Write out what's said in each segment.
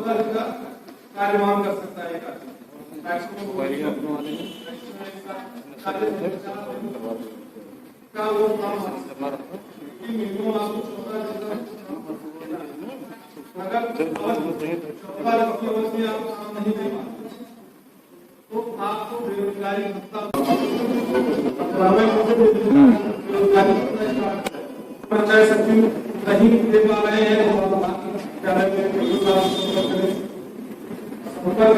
14 दिन का कार्यमान कर सकता है। तो आपको बेरोजगारी भत्ता पंचायत सचिव नहीं दे पा रहे हैं,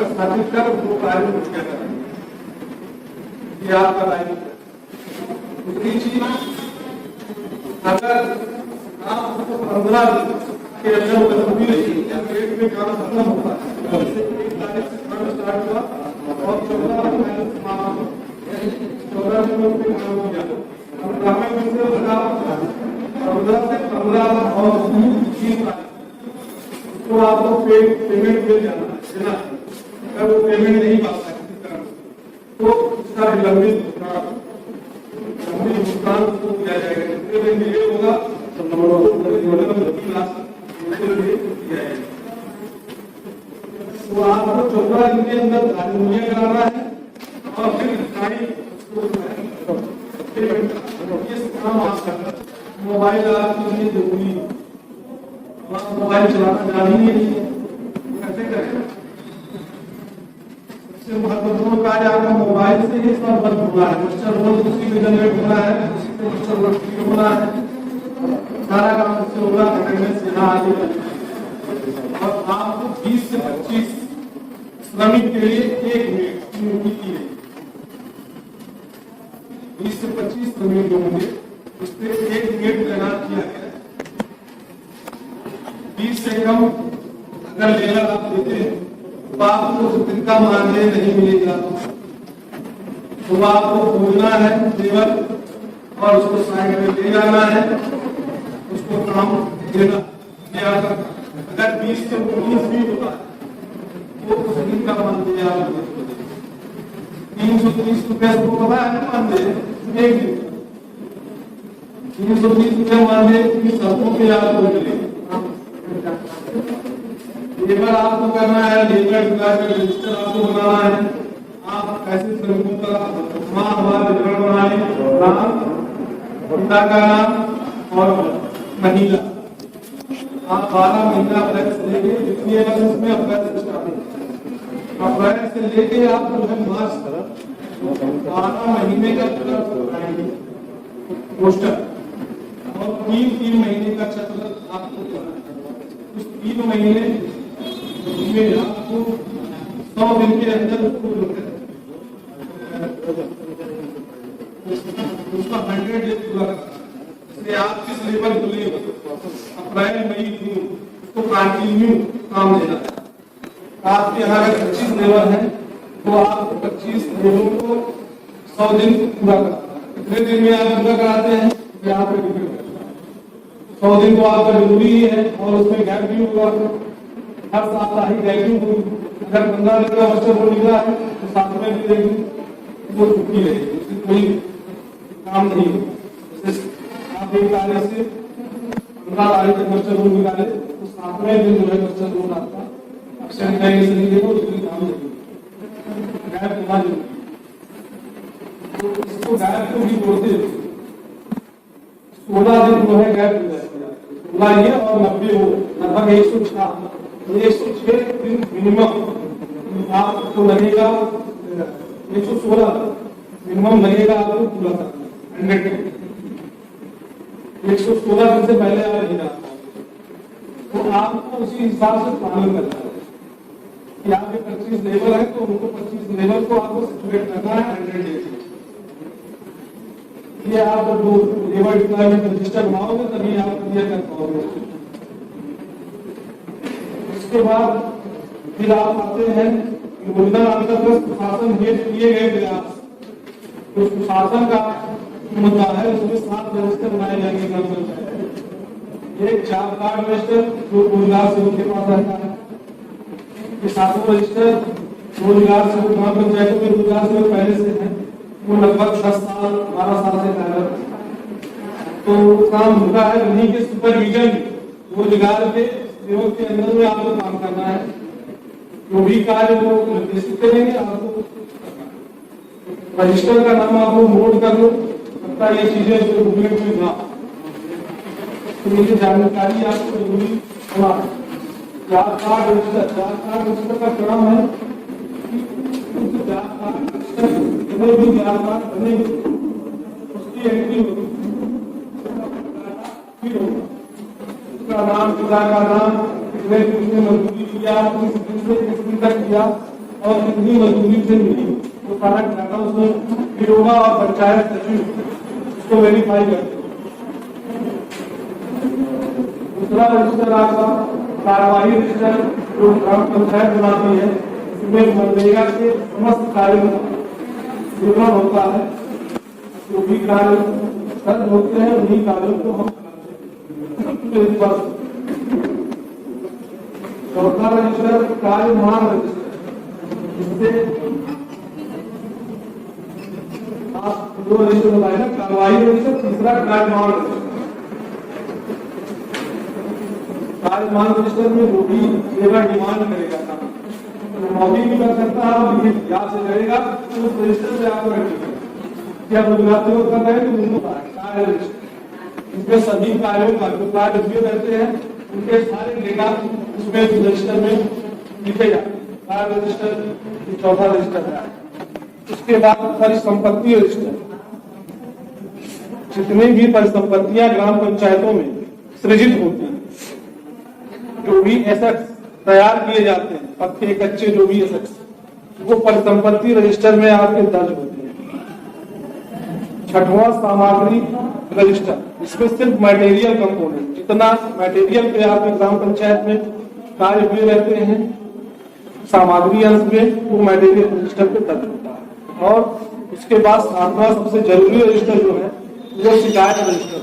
स्थापित कर वो कार्य किया करें, ये आपका दायित्व है। दूसरी चीज, अगर आप 15 दिन के अंदर पेट में काम खत्म होता है, 1 तारीख से काम स्टार्ट हुआ और 14 दिनों में काम हो गया, और ग्रामीण में से 15 से 15 और 3 तारीख तो आपको पेमेंट मिल जाना है। अगर वो पेमेंट नहीं पाता है किसी तरह तो उसका विलंबित भुगतान को किया जाएगा। जितने दिन डिले होगा तो आपको 14 दिन के अंदर कार्य मुहैया कराना है और फिर काम आप करना। मोबाइल आपके लिए जरूरी है, मोबाइल चलाना जानी नहीं है, कैसे करें? सबसे महत्वपूर्ण कार्य आपका मोबाइल से ही सब बंद हुआ है। क्वेश्चन रोल उसी में जनरेट होना है, उसी में क्वेश्चन रोल क्लियर होना है, सारा काम उससे होगा। अटेंडेंस यहाँ आगे और आपको 20 से 25 श्रमिक के लिए 1 मिनट ड्यूटी की है। 20 से 25 श्रमिक जो होंगे उस पर 1 मिनट तैनात किया गया। 20 से कम अगर लेबर आप देते हैं तो आपको उस दिन का मानदेय नहीं मिलेगा। तो आपको खोजना है लेबर और उसको साइड में ले जाना है, उसको काम देना। अगर 20 से 19 भी होता है तो उस दिन का मानदेय आप 330 रुपया पता है मानदेय, एक दिन 330 रुपया मानदेय की शर्तों पे आपको मिलेगा। लेबर आपको करना है, लेबर विकास का रजिस्टर आपको बनाना है। आप ऐसे श्रमिकों का माह विवरण बनाए, नाम, पिता का नाम और महीना। आप 12 महीना अप्रैल से लेके जितनी उसमें अप्रैल से स्टार्ट, अप्रैल से लेके आप जो है मार्च तक 12 महीने का पोस्टर और 3 महीने का चक्र आपको करना है। उस 3 महीने में आपको 100 दिन के अंदर उसका 100 डेज पूरा करना। आप किस लेवल को ले अप्रैल मई जून उसको कंटिन्यू काम देना है। आपके यहाँ अगर 25 लेबर है तो आप 25 लेबरों को 100 दिन पूरा करना। कितने दिन में आप पूरा कराते हैं यहाँ पे डिपेंड करता है। 100 दिन तो आपका जरूरी है और उसमें गैप भी होगा, हर साप्ताहिक रैंकिंग होगी। अगर 15 दिन का बच्चा वो निकला है तो 7वें दिन रैंकिंग वो छुट्टी रहेगी, उससे कोई काम नहीं होगा। आप 1 तारीख से 15 तारीख तक बच्चा रोल निकाले तो 7वें दिन जो है बच्चा रोल आपका अक्षर से नहीं देगा, उस दिन काम नहीं गैप होना जरूरी। तो इसको गैप को भी जोड़ते 16 दिन जो है गैप हो जाएगा। 16 ये और 90 हो, लगभग 106 दिन मिनिमम आपको लगेगा। 116 मिनिमम लगेगा आपको पूरा करना 100। 116 दिन से पहले आप नहीं जाते तो आपको उसी हिसाब से पालन करना है कि आपके 25 लेबर है तो उनको 25 लेबर को आपको सिचुएट करना है 100 डेज। ये आप जब लेबर डिप्लॉयमेंट रजिस्टर बनाओगे तभी आप क्लियर कर पाओगे। उसके बाद फिर आप आते हैं योजना अंतर्गत प्रशासन हेतु किए गए प्रयास। तो प्रशासन का मुद्दा है, उसमें 7 रजिस्टर बनाए जाएंगे ग्राम पंचायत। एक 4 कार्ड रजिस्टर जो रोजगार सेवक के पास रहता है, ये 7 रजिस्टर रोजगार सेवक ग्राम पंचायतों में रोजगार सेवक पहले से है, वो लगभग 10 साल 12 साल से कार्यरत तो काम होता है। उन्हीं के सुपरविजन रोजगार के सेवक के अंदर में आपको काम करना है। जो भी कार्य वो निर्देशित करेंगे आपको। रजिस्टर का नाम आप लोग नोट कर लो, लगता ये चीजें जो बुकलेट में ना, तो ये जानकारी आपको जरूरी होना। जात कार्ड रजिस्टर का क्रम है, जात कार्ड रजिस्टर भी जात कार्ड बने उसकी एंट्री होगी, उसका नाम, पिता का नाम, कितने मजदूरी किया, किस दिन तक किया और कितनी मजदूरी से मिली, तो सारा डाटा उसमें फिर होगा और पंचायत सचिव उसको वेरीफाई करते। दूसरा रजिस्टर आपका कार्यवाही रजिस्टर जो ग्राम पंचायत बनाती है, इसमें मनरेगा के समस्त कार्य विवरण होता है। जो भी कार्य दर्ज होते हैं उन्हीं कार्यों को हम चौथा रजिस्टर कार्य मान रजिस्टर, जिससे आप दो रजिस्टर बताए ना, कार्यवाही रजिस्टर, तीसरा कार्य मान रजिस्टर। कार्य मान रजिस्टर में वो भी लेबर डिमांड करेगा, मौखी भी कर सकता है और याद से करेगा तो उस रजिस्टर से आपको रखिएगा क्या गुजराती लोग कर रहे हैं तो उनको कार्य रजिस्टर, इसमें सभी कार्यों का जो कार्य दिए रहते हैं उनके सारे डेटा उसमें रजिस्टर में लिखे जाते हैं। कार्य रजिस्टर चौथा रजिस्टर है। उसके बाद परिसंपत्ति रजिस्टर, जितनी भी परिसंपत्तियां ग्राम पंचायतों में सृजित होती हैं, जो भी एसेट्स तैयार किए जाते हैं, पक्के कच्चे जो भी एसेट्स, वो परिसंपत्ति रजिस्टर में आपके दर्ज होते हैं। छठवां सामग्री रजिस्टर, इसमें सिर्फ मटेरियल कंपोनेंट, जितना मटेरियल पे आपके ग्राम पंचायत में कार्य हुए रहते हैं सामग्री अंश में, वो मटेरियल रजिस्टर पे दर्ज होता है। और उसके बाद सातवां सबसे जरूरी रजिस्टर जो है वो शिकायत रजिस्टर।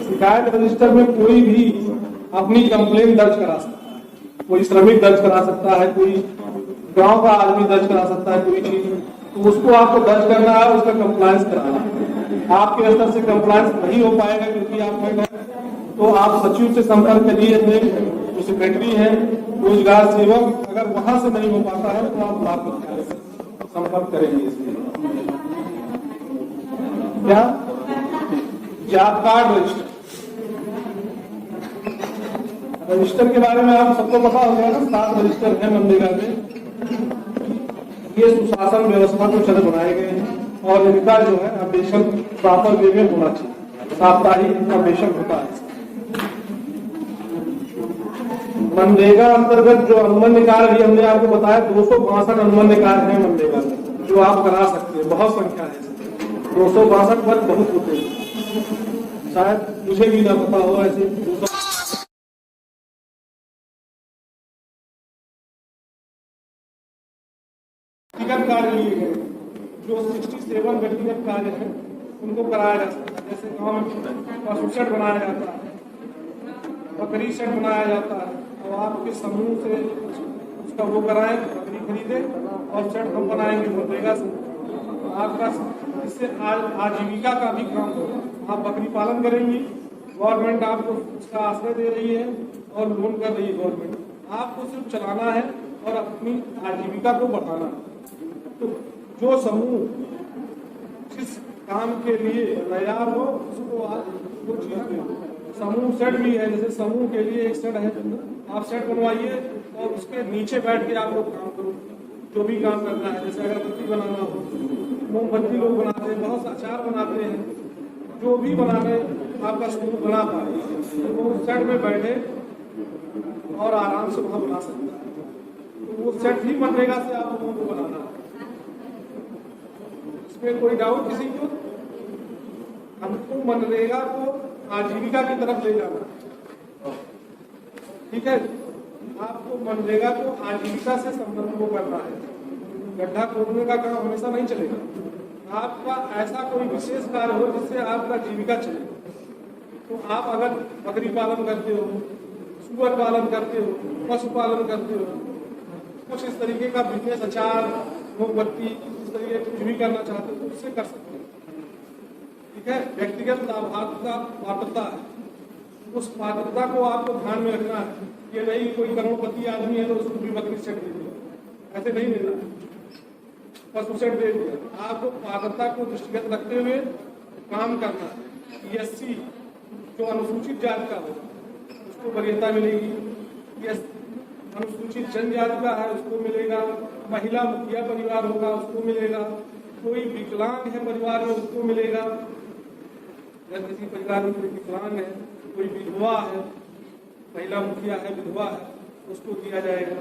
शिकायत रजिस्टर में कोई भी अपनी कंप्लेन दर्ज करा सकता है, कोई श्रमिक दर्ज करा सकता है, कोई गांव का आदमी दर्ज करा सकता है कोई चीज, तो उसको आपको दर्ज करना है, उसका कंप्लायंस कराना है। आपके स्तर से कंप्लायंस नहीं हो पाएगा क्योंकि आप हैं, तो आप सचिव से संपर्क करिए, जो सेक्रेटरी है, रोजगार सेवक, अगर वहां से नहीं हो पाता है तो आप ब्लॉक मुख्यालय से संपर्क करेंगे। इसमें क्या जात कार्ड रजिस्टर, रजिस्टर के बारे में आप सबको पता होगा ना, 7 रजिस्टर है मनरेगा में। ये सुशासन व्यवस्था को चल बनाए गए हैं और इनका जो है अपडेशन प्रॉपर वे में होना चाहिए, साप्ताहिक अपडेशन होता है। मनरेगा अंतर्गत जो अनुबंध कार्य भी हमने आपको बताया, 262 अनुबंध कार्य है मनरेगा में जो आप करा सकते हैं। बहुत संख्या है, 262 वर्ग बहुत होते हैं, शायद मुझे भी ना पता हो ऐसे। व्यक्तिगत कार्य लिए गए जो 67 व्यक्तिगत कार्य है उनको कराया जा सकता है। जैसे गांव में पशु शेड बनाया जाता है, बकरी शेड बनाया जाता है, और आपके समूह से उसका वो कराएं, बकरी खरीदे और शेड हम बनाएंगे मनरेगा से, आपका इससे आजीविका का भी काम होगा। आप बकरी पालन करेंगी, गवर्नमेंट आपको उसका आश्रय दे रही है और लोन कर रही है गवर्नमेंट, आपको सिर्फ चलाना है और अपनी आजीविका को बढ़ाना है। तो जो समूह जिस काम के लिए तैयार हो उसको आप वो चीज दें। समूह सेट भी है, जैसे समूह के लिए एक सेट है, आप सेट बनवाइए और उसके नीचे बैठ के आप लोग काम करो, जो भी काम करना है। जैसे अगरबत्ती बनाना हो, मोमबत्ती लोग बनाते हैं, बहुत सा अचार बनाते हैं, जो भी बनाने आपका समूह बना पाए तो वो सेट में बैठे और आराम से वहां बना सकता है। तो वो सेट ही मनरेगा से आप लोगों को बनाना है। इसमें कोई डाउट किसी को? हमको मनरेगा को आजीविका की तरफ ले जाना है, ठीक है। आपको मनरेगा को आजीविका से संबंध को करना है। गड्ढा खोदने का काम हमेशा नहीं चलेगा। आपका ऐसा कोई विशेष कार्य हो जिससे आपका जीविका चले। तो आप अगर बकरी पालन करते हो, सुअर पालन करते हो, पशुपालन करते हो, कुछ इस तरीके का बिजनेस, अचार, मोमबत्ती, इस तरीके कुछ भी करना चाहते हो तो उससे कर सकते हो, ठीक है। व्यक्तिगत लाभार्थता पात्रता है, उस पात्रता को आपको ध्यान में रखना है ये नहीं कोई करोड़पति आदमी है तो उसको भी बकरी सेट दे दिया, ऐसे नहीं देना, पशु सेट दे दिया। आपको पात्रता को दृष्टिगत रखते हुए काम करना है। एससी जो अनुसूचित जाति का होगा उसको वरीयता मिलेगी, अनुसूचित जनजाति का है उसको मिलेगा, महिला मुखिया परिवार होगा उसको मिलेगा, कोई विकलांग है परिवार में उसको मिलेगा, अगर किसी परिवार में कोई विकलांग है, कोई विधवा है, महिला मुखिया है विधवा है, उसको दिया जाएगा।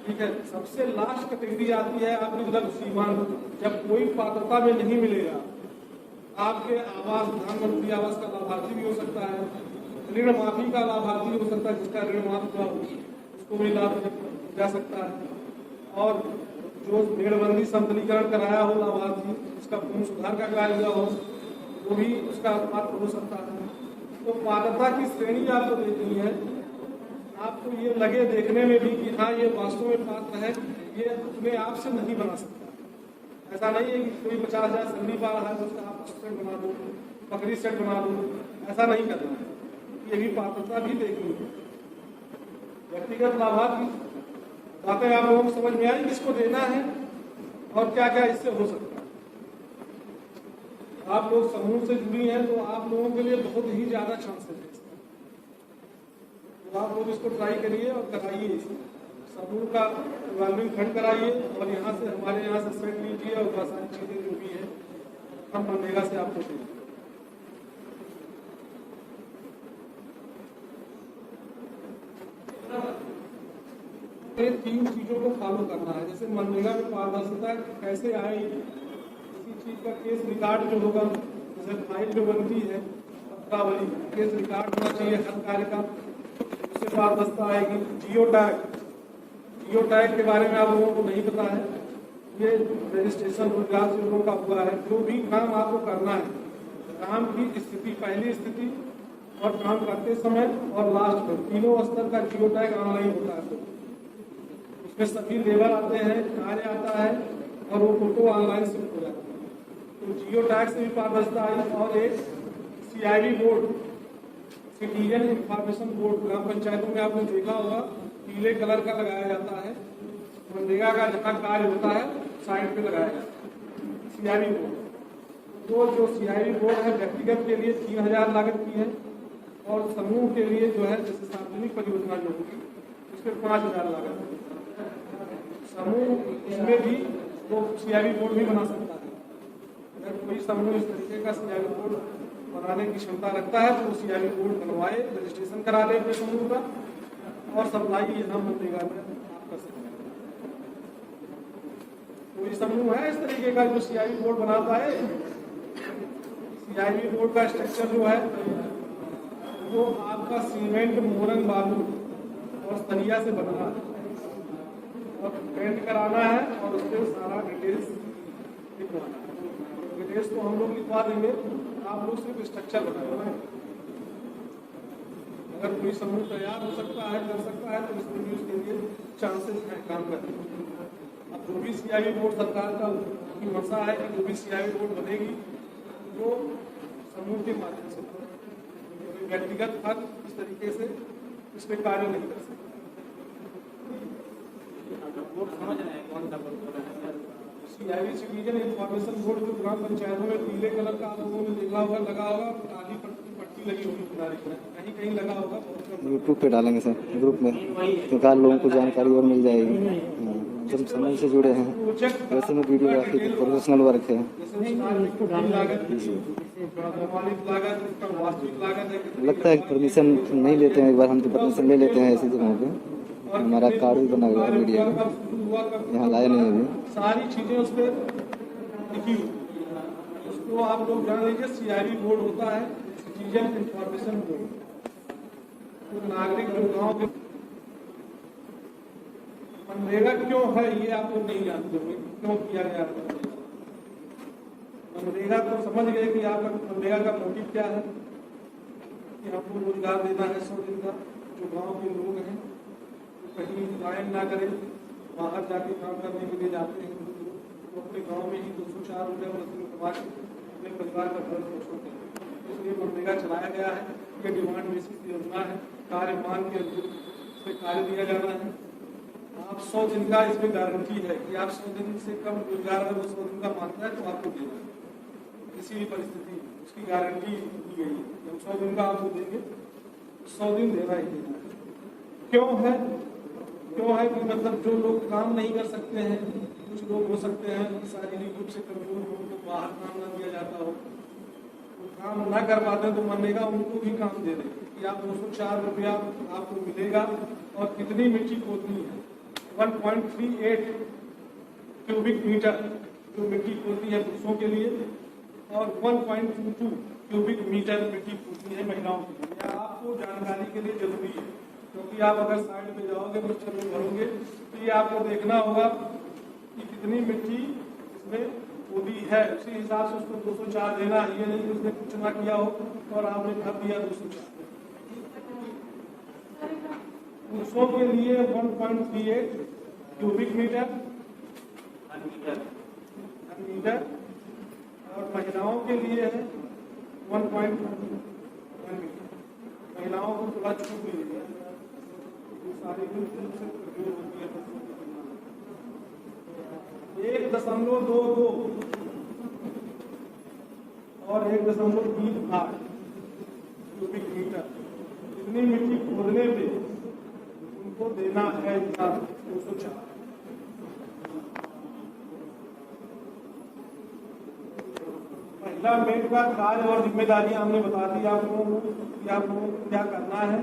ठीक है, सबसे लास्ट कैटेगरी आती है आपकी लघु सीमांत, जब कोई पात्रता में नहीं मिलेगा। आपके आवास, प्रधानमंत्री आवास का लाभार्थी भी हो सकता है, ऋण माफी का लाभार्थी हो सकता है, जिसका ऋण माफ हुआ उसको भी लाभ जा सकता है, और जो भेड़बंदी संतुलीकरण कराया हो लाभार्थी, उसका भूमि सुधार का कार्य हुआ हो वो भी उसका पात्र हो सकता है। तो पात्रता की श्रेणी आपको देती है, आपको ये लगे देखने में भी कि हाँ ये वास्तव में पात्र है, ये अपने आप से नहीं बना सकता। ऐसा नहीं है कि कोई 50,000 सैलरी पा रहा है तो उसका आप सेट बना दो, बकरी सेट बना दो, ऐसा नहीं करना है। ये भी पात्रता भी देखनी है। व्यक्तिगत लाभार्थ की बातें आप लोगों को समझ में आई, किसको देना है और क्या क्या इससे हो सकता है। आप लोग समूह से जुड़ी हैं तो आप लोगों के लिए बहुत ही ज्यादा चांसेस है, तो आप लोग इसको ट्राई करिए और कराइए। समूह का रिवॉल्विंग फंड कराइए और यहाँ से हमारे यहाँ से सेट लीजिए और बहुत सारी चीजें जो भी है हम मनरेगा से आपको देंगे। तीन चीजों को फॉलो करना है। जैसे मनरेगा में पारदर्शिता कैसे आएगी, किसी चीज का केस रिकॉर्ड जो होगा, जैसे फाइल जो बनती है पत्रावली, केस रिकॉर्ड होना चाहिए हर कार्य का, उससे पारदर्शिता आएगी। जियो टैग के बारे में आप लोगों को नहीं पता है, ये रजिस्ट्रेशन रोजगार से लोगों का हुआ है। जो भी काम आपको करना है, काम की स्थिति, पहली स्थिति और काम करते समय और लास्ट में तीनों स्तर का जियो टैग ऑनलाइन होता है। उसमें सभी लेबर आते हैं, कार्य आता है और वो फोटो ऑनलाइन शिफ्ट हो जाती है। तो जियो टैग से भी पारदर्शिता आई। और एक CIB board, citizen information board, ग्राम पंचायतों में आपने देखा होगा पीले कलर का लगाया जाता है, मनरेगा का जहाँ कार्य होता है साइड पे लगाया जाता है CIB बोर्ड। तो जो CIB बोर्ड है व्यक्तिगत के लिए 3,000 लागत की है और समूह के लिए जो है जैसे सार्वजनिक परियोजना जो होगी उसके 5,000 लागत है। समूह इसमें भी वो CIB बोर्ड भी बना सकता है। अगर कोई समूह इस तरीके का CIB बोर्ड बनाने की क्षमता रखता है तो वो CIB बोर्ड बनवाए, रजिस्ट्रेशन करा ले अपने समूह का और सप्लाई यहाँ मनरेगा में आप कर सकते हैं। कोई समूह है इस तरीके का जो CIB बोर्ड बनाता है। CIB बोर्ड का स्ट्रक्चर जो है वो आपका सीमेंट, मोरंग, बालू और सरिया से बना है और पेंट कराना है और उसके सारा डिटेल्स लिखवाना है। डिटेल्स तो हम लोग लिखवा देंगे, आप लोग सिर्फ स्ट्रक्चर बनाना है। अगर कोई समूह तैयार हो सकता है, कर सकता है तो इसमें भी उसके लिए चांसेस हैं काम करने के। अब जो भी CIB बोर्ड सरकार का की मंशा है कि जो भी CIB बोर्ड बनेगी वो समूह के माध्यम से, व्यक्तिगत फर्द इस तरीके से इस पर कार्य नहीं कर सकते। CIB सिटीजन इंफॉर्मेशन बोर्ड जो ग्राम पंचायतों में पीले कलर का आप लोगों ने देखा होगा, लगा होगा, काली पट्टी लगी होगी किनारे पर, कहीं कहीं लगा होगा। यूट्यूब पे डालेंगे सर ग्रुप में, तो लोगों को जानकारी और मिल जाएगी। जब समूह से जुड़े हैं वैसे में वीडियोग्राफी प्रोफेशनल वर्क है। लगता है परमिशन नहीं लेते हैं, एक बार हम तो परमिशन ले लेते हैं ऐसी जगहों पे। हमारा कार्ड भी बना हुआ है मीडिया में, यहाँ लाया नहीं अभी। सारी चीजें उस पर लिखी, उसको आप लोग जान लीजिए। CIB बोर्ड होता है सिटीजन इंफॉर्मेशन बोर्ड। तो नागरिक जो गाँव के मनरेगा क्यों है ये आप लोग नहीं जानते होंगे, क्यों किया गया मनरेगा। तो समझ गए कि आपका मनरेगा का मोटिव क्या है कि हमको रोजगार देना है 100 दिन का। जो गांव के लोग हैं कहीं गायन ना करें, बाहर जाके काम करने के लिए जाते हैं तो अपने गांव में ही 204 रुपये प्रतिदिन कमा के अपने परिवार का भरण पोषण करें। इसलिए मनरेगा चलाया गया है। ये डिमांड बेसिस योजना है। कार्य मान के इसमें कार्य दिया जाना है। आप 100 दिन का इसमें गारंटी है कि आप 100 दिन से कम रोजगार अगर 100 दिन का मानता है तो आपको देना है। किसी भी परिस्थिति में उसकी गारंटी दी गई है कि हम 100 दिन का आपको देंगे, 100 दिन देना ही देना है। क्यों है कि मतलब जो लोग काम नहीं कर सकते हैं, कुछ लोग हो सकते हैं शारीरिक रूप से कमजोर हो, उनको बाहर काम न दिया जाता हो, वो काम ना कर पाते तो मनेगा उनको भी काम दे देंगे कि आप 204 रुपया आपको मिलेगा। और कितनी मिट्टी खोदनी है, 1.38 क्यूबिक मीटर जो मिट्टी खोदनी है पुरुषों के लिए, और 1.22 क्यूबिक मीटर मिट्टी खोदनी है महिलाओं के लिए। यह आपको जानकारी के लिए जरूरी है, क्योंकि आप अगर साइड में जाओगे मच्छर में भरोगे तो ये आपको देखना होगा कि कितनी मिट्टी इसमें खोदी है, उसी हिसाब से उसको 204 देना। ये नहीं कि उसने कुछ ना किया हो और आपने भर दिया 204। पुरुषों के लिए 1.38 क्यूबिक मीटर और महिलाओं के लिए है 1.1 मीटर। महिलाओं को थोड़ा छूट मिलेगा, सारी रूप से प्रयोग होती है 1.22 और 1.38 क्यूबिक मीटर इतनी मिट्टी खोदने पे उनको देना है 204। महिला मेट का कार्य और जिम्मेदारी हमने बता दी आप लोगों को कि आप लोगों को क्या करना है।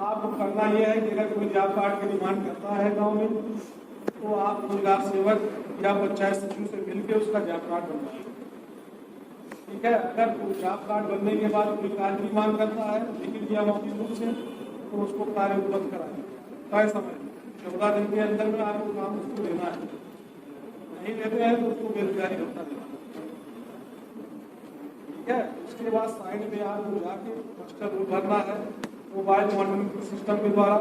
आपको करना यह है कि अगर कोई जॉब कार्ड की डिमांड करता है गांव में तो आप रोजगार सेवक या पंचायत सचिव से मिलकर उसका जॉब कार्ड बनवाइए। ठीक है, अगर जॉब कार्ड बनने के बाद कोई कार्य की मांग करता है लिखित या मौखिक रूप से तो उसको कार्य उपलब्ध कराइए तय समय 14 दिन के अंदर में आपको काम उसको देना है। नहीं देते हैं तो उसको बेरोजगारी भत्ता देना। ठीक है, उसके बाद साइड में आपको जाके मास्टर रोल भरना है मोबाइल मॉनिटरिंग सिस्टम के द्वारा।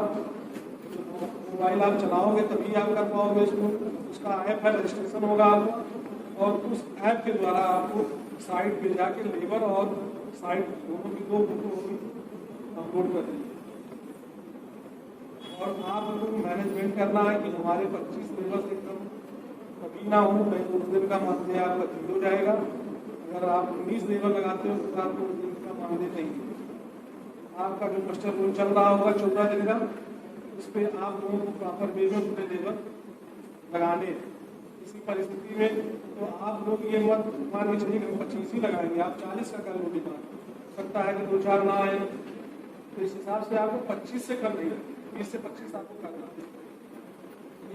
मोबाइल आप चलाओगे तभी आप कर पाओगे इसको। उसका ऐप है, रजिस्ट्रेशन होगा आपका और उस ऐप के द्वारा आपको साइट पे जाके लेबर और साइट दोनों की 2 फोटो होगी अपलोड कर देंगे। और आप लोगों को मैनेजमेंट करना है कि हमारे 25 लेबर से कम कभी ना हो, नहीं तो उस दिन का मानदेय आपका 0 हो जाएगा। अगर आप 19 लेबर लगाते हो तो आपको उस दिन का मानदेय नहीं। आपका जो मास्टर रोल चल रहा होगा 14 दिन का, उस पर आप लोगों को प्रॉपर वे में पूरे लेबर लगाने। इसी परिस्थिति में तो आप लोग ये मत मान के चलिए कि 25 ही लगाएंगे, आप 40 का कर लो डिमांड। सकता है कि 2-4 ना आए, तो इस हिसाब से आपको 25 से कम नहीं, 20 से 25 आपको करना है।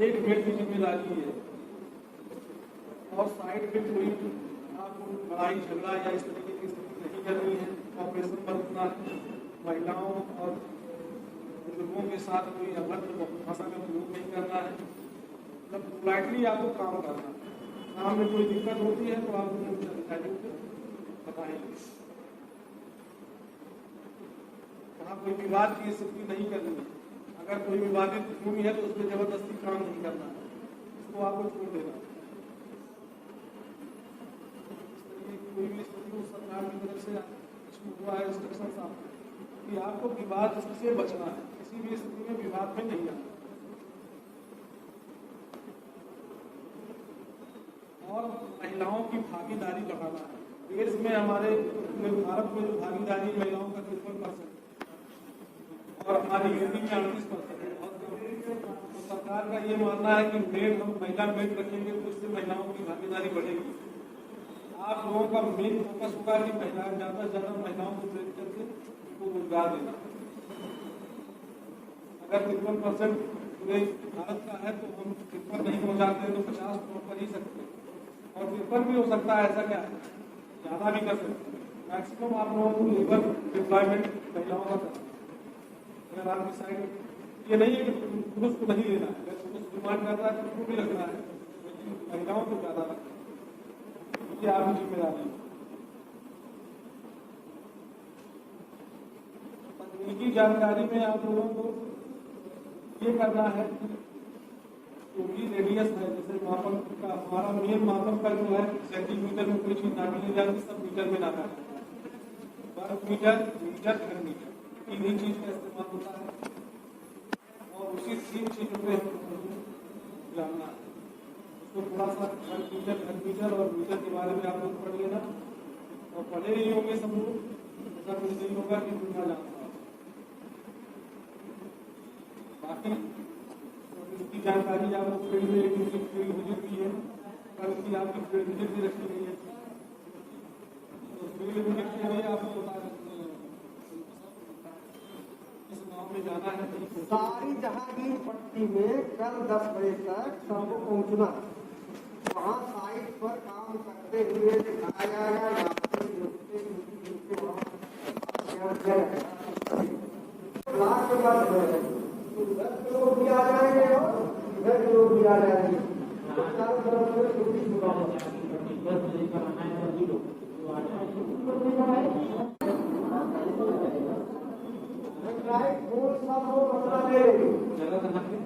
एक बेड की जिम्मेदारी है। और साइड पे कोई आपको लड़ाई झगड़ा या इस तरीके की स्थिति नहीं करनी है, ऑपरेशन बरतना है। महिलाओं और बुजुर्गों के साथ कोई अभद्र भाषा का प्रयोग नहीं करना है। मतलब पोलाइटली आपको काम करना है। काम में कोई दिक्कत होती है तो आप उच्च अधिकारियों को बताएंगे। वहाँ कोई विवाद की स्थिति नहीं करनी है। अगर कोई विवादित भूमि है तो उसमें जबरदस्ती काम नहीं करना है, उसको आपको छोड़ देना है। कोई भी स्थिति सरकार की तरफ से हुआ है इंस्ट्रक्शन साहब कि आपको विवाद से बचना है, किसी भी स्थिति में विवाद में नहीं आना। और महिलाओं की भागीदारी बढ़ाना है। देश में हमारे भारत में जो भागीदारी महिलाओं का 53% और हमारी यूपी में 38% है। तो सरकार का ये मानना है कि मेड हम महिला मेड रखेंगे तो उससे महिलाओं की भागीदारी बढ़ेगी। आप लोगों का मेन फोकस होगा कि महिलाएं ज़्यादा से ज़्यादा महिलाओं को ट्रेन करके उनको रोजगार देना। अगर 53% पूरे भारत का है तो हम 53 नहीं पहुँचाते हैं तो 50 तो कर ही सकते हैं। और 53 भी हो सकता है, ऐसा क्या है, ज़्यादा भी कर सकते हैं। मैक्सिमम आप लोगों को लेबर डिप्लॉयमेंट महिलाओं का करना है। अगर आपकी साइड ये नहीं है कि पुरुष को नहीं लेना है, अगर पुरुष डिमांड करता है तो उसको भी रखना है, लेकिन महिलाओं को ज़्यादा रखना है। ये आपकी जिम्मेदारी है। तकनीकी जानकारी में आप लोगों को ये करना है जो भी रेडियस है, जैसे मापन का हमारा मेन मापन का जो है सेंटीमीटर में कोई चीज नापी नहीं जाती, सब मीटर में नापा है। वर्ग मीटर, मीटर, घन मीटर। तीन ही चीज का इस्तेमाल होता है और उसी तीन चीजों पे जानना है। उसको थोड़ा सा कंफ्यूजन और मीटर के बारे में आप लोग पढ़ लेना और पढ़े नहीं होंगे सब लोग, ऐसा कुछ नहीं होगा कि तुम ना जानता। बाकी इसकी जानकारी आप लोग फील्ड में एक दूसरी फील्ड हो चुकी है, कल की आपकी फील्ड विजिट भी रखी गई है, तो फील्ड विजिट के लिए आपको इस गाँव में जाना है। सारी जहांगीर पट्टी में कल 10 बजे तक सबको पहुंचना, वहाँ साइट पर काम करते हुए दिखाया जाएगा। लास्ट के बाद उधर के लोग भी आ जाएंगे और इधर के लोग भी आ जाएंगे, चारों तरफ से छुट्टी शुरू हो राइट बोल सब लोग अपना ले लेंगे।